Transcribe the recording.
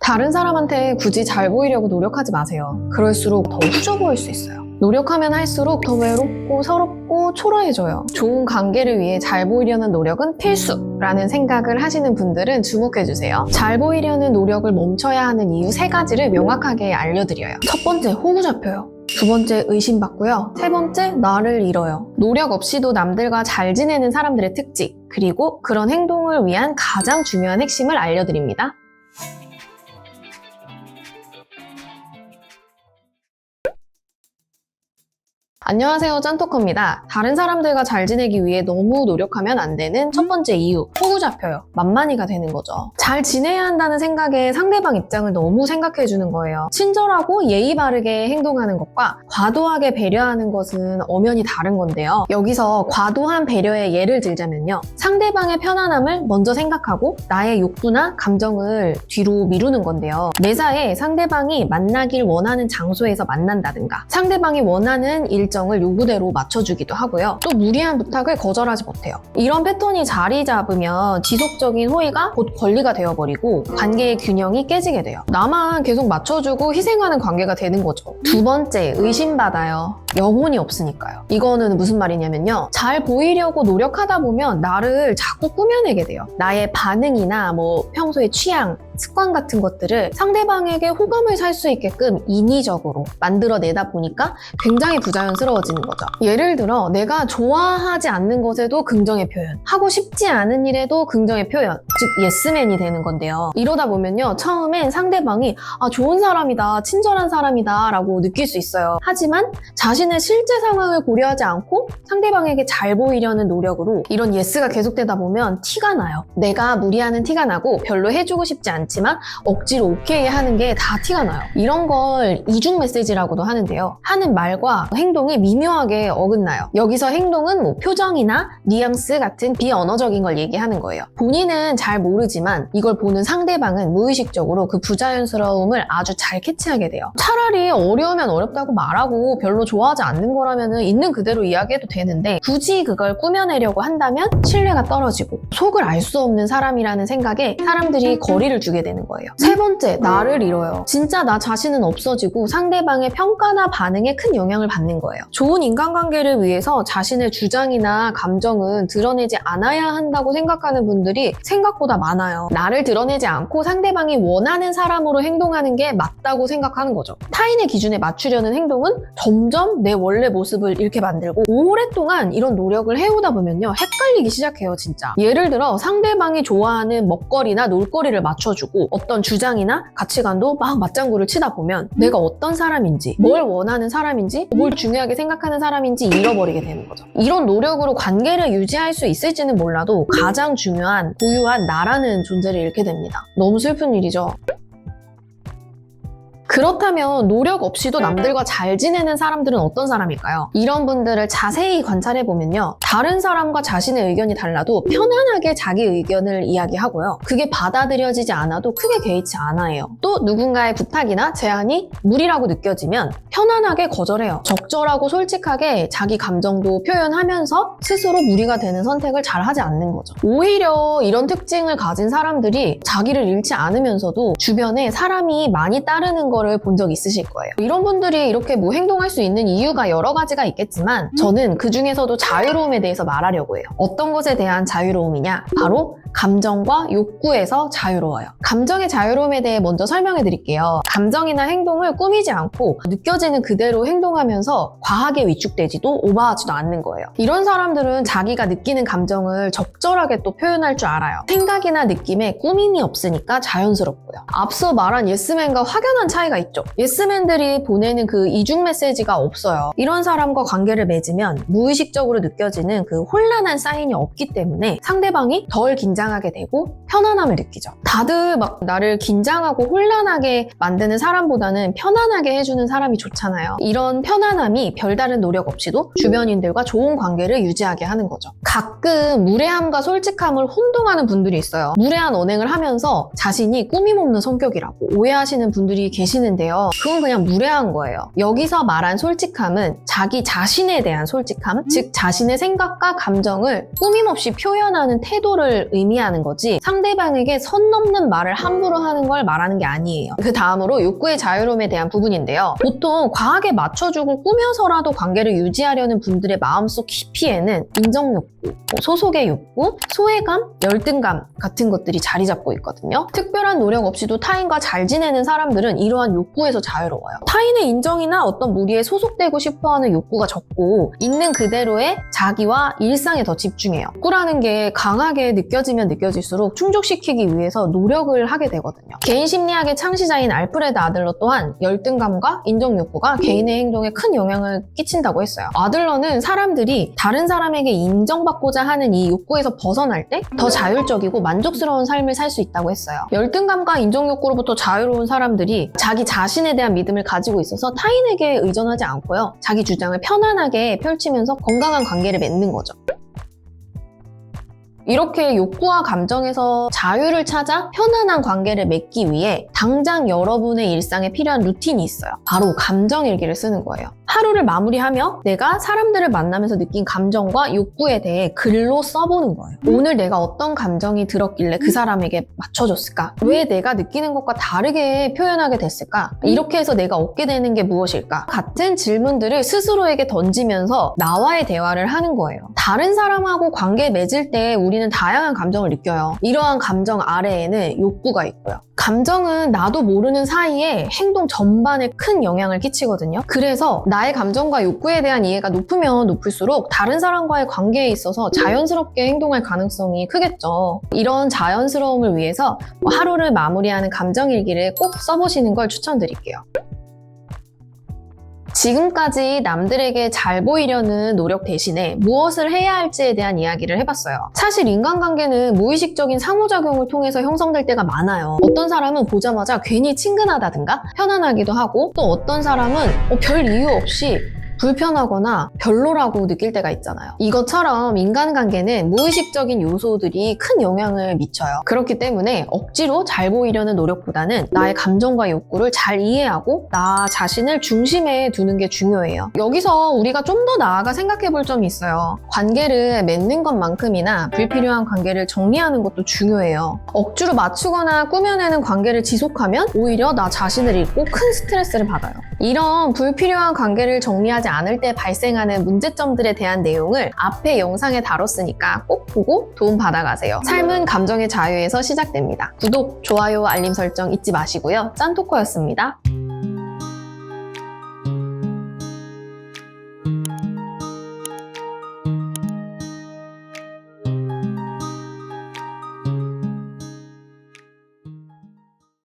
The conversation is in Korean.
다른 사람한테 굳이 잘 보이려고 노력하지 마세요. 그럴수록 더 후져 보일 수 있어요. 노력하면 할수록 더 외롭고 서럽고 초라해져요. 좋은 관계를 위해 잘 보이려는 노력은 필수라는 생각을 하시는 분들은 주목해주세요. 잘 보이려는 노력을 멈춰야 하는 이유 3가지를 명확하게 알려드려요. 첫 번째, 호구 잡혀요. 두 번째, 의심받고요. 세 번째, 나를 잃어요. 노력 없이도 남들과 잘 지내는 사람들의 특징, 그리고 그런 행동을 위한 가장 중요한 핵심을 알려드립니다. 안녕하세요, 짠토커입니다. 다른 사람들과 잘 지내기 위해 너무 노력하면 안 되는 첫 번째 이유, 호구 잡혀요. 만만히가 되는 거죠. 잘 지내야 한다는 생각에 상대방 입장을 너무 생각해주는 거예요. 친절하고 예의 바르게 행동하는 것과 과도하게 배려하는 것은 엄연히 다른 건데요. 여기서 과도한 배려의 예를 들자면요. 상대방의 편안함을 먼저 생각하고 나의 욕구나 감정을 뒤로 미루는 건데요. 매사에 상대방이 만나길 원하는 장소에서 만난다든가 상대방이 원하는 일정을 요구대로 맞춰주기도 하고요. 또 무리한 부탁을 거절하지 못해요. 이런 패턴이 자리 잡으면 지속적인 호의가 곧 권리가 되어버리고 관계의 균형이 깨지게 돼요. 나만 계속 맞춰주고 희생하는 관계가 되는 거죠. 두 번째, 의심받아요. 영혼이 없으니까요. 이거는 무슨 말이냐면요. 잘 보이려고 노력하다 보면 나를 자꾸 꾸며내게 돼요. 나의 반응이나 평소의 취향, 습관 같은 것들을 상대방에게 호감을 살 수 있게끔 인위적으로 만들어내다 보니까 굉장히 부자연스러워지는 거죠. 예를 들어 내가 좋아하지 않는 것에도 긍정의 표현, 하고 싶지 않은 일에도 긍정의 표현, 즉 예스맨이 되는 건데요. 이러다 보면요. 처음엔 상대방이 좋은 사람이다, 친절한 사람이다 라고 느낄 수 있어요. 하지만 자신의 실제 상황을 고려하지 않고 상대방에게 잘 보이려는 노력으로 이런 예스가 계속되다 보면 티가 나요. 내가 무리하는 티가 나고 별로 해주고 싶지 않지만 억지로 오케이 하는 게 다 티가 나요. 이런 걸 이중 메시지라고도 하는데요. 하는 말과 행동이 미묘하게 어긋나요. 여기서 행동은 표정이나 뉘앙스 같은 비언어적인 걸 얘기하는 거예요. 본인은 잘 모르지만 이걸 보는 상대방은 무의식적으로 그 부자연스러움을 아주 잘 캐치하게 돼요. 차라리 어려우면 어렵다고 말하고 별로 좋아하지 않는 거라면 있는 그대로 이야기해도 되는데 굳이 그걸 꾸며내려고 한다면 신뢰가 떨어지고 속을 알 수 없는 사람이라는 생각에 사람들이 거리를 주게 되는 거예요. 세 번째, 나를 잃어요. 진짜 나 자신은 없어지고 상대방의 평가나 반응에 큰 영향을 받는 거예요. 좋은 인간관계를 위해서 자신의 주장이나 감정은 드러내지 않아야 한다고 생각하는 분들이 생각보다 많아요. 나를 드러내지 않고 상대방이 원하는 사람으로 행동하는 게 맞다고 생각하는 거죠. 타인의 기준에 맞추려는 행동은 점점 내 원래 모습을 잃게 만들고 오랫동안 이런 노력을 해오다 보면요. 헷갈리기 시작해요, 진짜. 예를 들어 상대방이 좋아하는 먹거리나 놀거리를 맞춰주고 어떤 주장이나 가치관도 막 맞장구를 치다 보면 내가 어떤 사람인지, 뭘 원하는 사람인지, 뭘 중요하게 생각하는 사람인지 잃어버리게 되는 거죠. 이런 노력으로 관계를 유지할 수 있을지는 몰라도 가장 중요한 고유한 나라는 존재를 잃게 됩니다. 너무 슬픈 일이죠. 그렇다면 노력 없이도 남들과 잘 지내는 사람들은 어떤 사람일까요? 이런 분들을 자세히 관찰해보면요. 다른 사람과 자신의 의견이 달라도 편안하게 자기 의견을 이야기하고요. 그게 받아들여지지 않아도 크게 개의치 않아요. 또 누군가의 부탁이나 제안이 무리라고 느껴지면 편안하게 거절해요. 적절하고 솔직하게 자기 감정도 표현하면서 스스로 무리가 되는 선택을 잘 하지 않는 거죠. 오히려 이런 특징을 가진 사람들이 자기를 잃지 않으면서도 주변에 사람이 많이 따르는 걸 본 적 있으실 거예요. 이런 분들이 이렇게 행동할 수 있는 이유가 여러 가지가 있겠지만 저는 그 중에서도 자유로움에 대해서 말하려고 해요. 어떤 것에 대한 자유로움이냐? 바로 감정과 욕구에서 자유로워요. 감정의 자유로움에 대해 먼저 설명해 드릴게요. 감정이나 행동을 꾸미지 않고 느껴지는 그대로 행동하면서 과하게 위축되지도 오버하지도 않는 거예요. 이런 사람들은 자기가 느끼는 감정을 적절하게 또 표현할 줄 알아요. 생각이나 느낌에 꾸밈이 없으니까 자연스럽고요. 앞서 말한 예스맨과 확연한 차이가 있죠. 예스맨들이 보내는 그 이중 메시지가 없어요. 이런 사람과 관계를 맺으면 무의식적으로 느껴지는 그 혼란한 사인이 없기 때문에 상대방이 덜 긴장하게 되고 편안함을 느끼죠. 다들 나를 긴장하고 혼란하게 만드는 사람보다는 편안하게 해주는 사람이 좋잖아요. 이런 편안함이 별다른 노력 없이도 주변인들과 좋은 관계를 유지하게 하는 거죠. 가끔 무례함과 솔직함을 혼동하는 분들이 있어요. 무례한 언행을 하면서 자신이 꾸밈없는 성격이라고 오해하시는 분들이 계시는데요. 그건 그냥 무례한 거예요. 여기서 말한 솔직함은 자기 자신에 대한 솔직함, 즉 자신의 생각과 감정을 꾸밈없이 표현하는 태도를 의미합니다. 정리하는 거지 상대방에게 선 넘는 말을 함부로 하는 걸 말하는 게 아니에요. 그 다음으로 욕구의 자유로움에 대한 부분인데요. 보통 과하게 맞춰주고 꾸며서라도 관계를 유지하려는 분들의 마음속 깊이에는 인정욕구, 소속의 욕구, 소외감, 열등감 같은 것들이 자리 잡고 있거든요. 특별한 노력 없이도 타인과 잘 지내는 사람들은 이러한 욕구에서 자유로워요. 타인의 인정이나 어떤 무리에 소속되고 싶어하는 욕구가 적고 있는 그대로의 자기와 일상에 더 집중해요. 욕구라는 게 강하게 느껴지면 느껴질수록 충족시키기 위해서 노력을 하게 되거든요. 개인 심리학의 창시자인 알프레드 아들러 또한 열등감과 인정욕구가 개인의 행동에 큰 영향을 끼친다고 했어요. 아들러는 사람들이 다른 사람에게 인정받고자 하는 이 욕구에서 벗어날 때 더 자율적이고 만족스러운 삶을 살 수 있다고 했어요. 열등감과 인정욕구로부터 자유로운 사람들이 자기 자신에 대한 믿음을 가지고 있어서 타인에게 의존하지 않고요. 자기 주장을 편안하게 펼치면서 건강한 관계를 맺는 거죠. 이렇게 욕구와 감정에서 자유를 찾아 편안한 관계를 맺기 위해 당장 여러분의 일상에 필요한 루틴이 있어요. 바로 감정일기를 쓰는 거예요. 하루를 마무리하며 내가 사람들을 만나면서 느낀 감정과 욕구에 대해 글로 써보는 거예요. 오늘 내가 어떤 감정이 들었길래 그 사람에게 맞춰줬을까? 왜 내가 느끼는 것과 다르게 표현하게 됐을까? 이렇게 해서 내가 얻게 되는 게 무엇일까? 같은 질문들을 스스로에게 던지면서 나와의 대화를 하는 거예요. 다른 사람하고 관계 맺을 때 우리는 다양한 감정을 느껴요. 이러한 감정 아래에는 욕구가 있고요. 감정은 나도 모르는 사이에 행동 전반에 큰 영향을 끼치거든요. 그래서 나의 감정과 욕구에 대한 이해가 높으면 높을수록 다른 사람과의 관계에 있어서 자연스럽게 행동할 가능성이 크겠죠. 이런 자연스러움을 위해서 하루를 마무리하는 감정일기를 꼭 써보시는 걸 추천드릴게요. 지금까지 남들에게 잘 보이려는 노력 대신에 무엇을 해야 할지에 대한 이야기를 해봤어요. 사실 인간관계는 무의식적인 상호작용을 통해서 형성될 때가 많아요. 어떤 사람은 보자마자 괜히 친근하다든가 편안하기도 하고, 또 어떤 사람은 별 이유 없이 불편하거나 별로라고 느낄 때가 있잖아요. 이것처럼 인간관계는 무의식적인 요소들이 큰 영향을 미쳐요. 그렇기 때문에 억지로 잘 보이려는 노력보다는 나의 감정과 욕구를 잘 이해하고 나 자신을 중심에 두는 게 중요해요. 여기서 우리가 좀 더 나아가 생각해 볼 점이 있어요. 관계를 맺는 것만큼이나 불필요한 관계를 정리하는 것도 중요해요. 억지로 맞추거나 꾸며내는 관계를 지속하면 오히려 나 자신을 잃고 큰 스트레스를 받아요. 이런 불필요한 관계를 정리하지 않을 때 발생하는 문제점들에 대한 내용을 앞에 영상에 다뤘으니까 꼭 보고 도움 받아가세요. 삶은 감정의 자유에서 시작됩니다. 구독, 좋아요, 알림 설정 잊지 마시고요. 짠토커였습니다.